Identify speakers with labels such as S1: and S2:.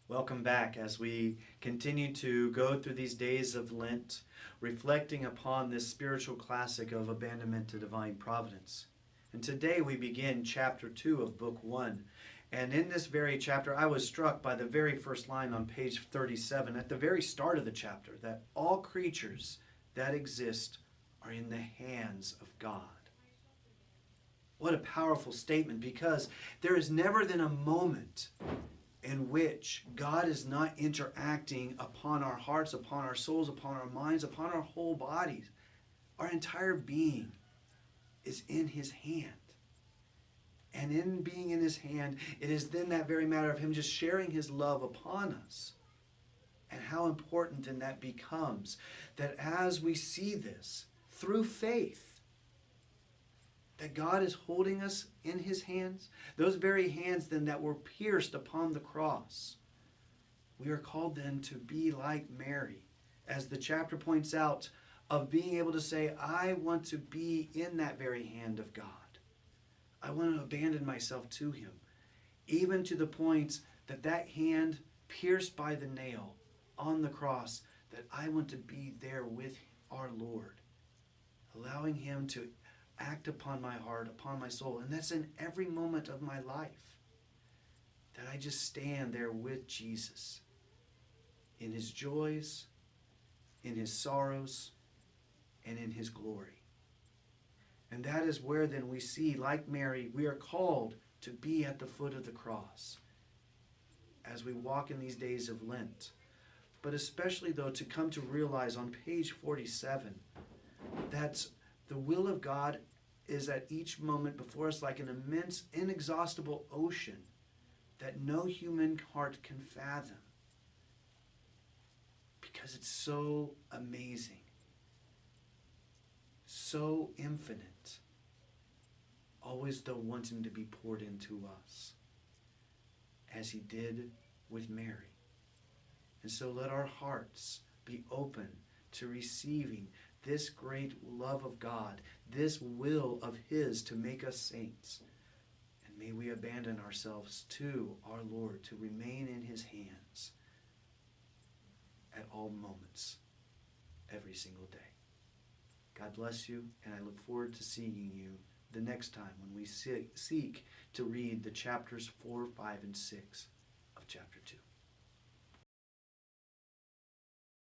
S1: Welcome back as we continue to go through these days of Lent, reflecting upon this spiritual classic of Abandonment to Divine Providence. And today we begin chapter 2 of book 1. And in this very chapter, I was struck by the very first line on page 37, at the very start of the chapter, that all creatures that exist are in the hands of God. What a powerful statement, because there is never then a moment in which God is not interacting upon our hearts, upon our souls, upon our minds, upon our whole bodies. Our entire being is in His hand. And in being in His hand, it is then that very matter of Him just sharing His love upon us. And how important then that becomes, that as we see this through faith, that God is holding us in His hands, those very hands then that were pierced upon the cross. We are called then to be like Mary, as the chapter points out, of being able to say, I want to be in that very hand of God. I want to abandon myself to Him, even to the point that that hand pierced by the nail on the cross, that I want to be there with our Lord, allowing Him to act upon my heart, upon my soul. And that's in every moment of my life, that I just stand there with Jesus in His joys, in His sorrows, and in His glory. And that is where then we see, like Mary, we are called to be at the foot of the cross as we walk in these days of Lent. But especially, though, to come to realize on page 47 that the will of God is at each moment before us like an immense, inexhaustible ocean that no human heart can fathom, because it's so amazing, so infinite, always though wanting to be poured into us, as He did with Mary. And so let our hearts be open to receiving this great love of God, this will of His to make us saints. And may we abandon ourselves to our Lord, to remain in His hands at all moments, every single day. God bless you, and I look forward to seeing you the next time when we seek to read the chapters 4, 5, and 6 of chapter 2.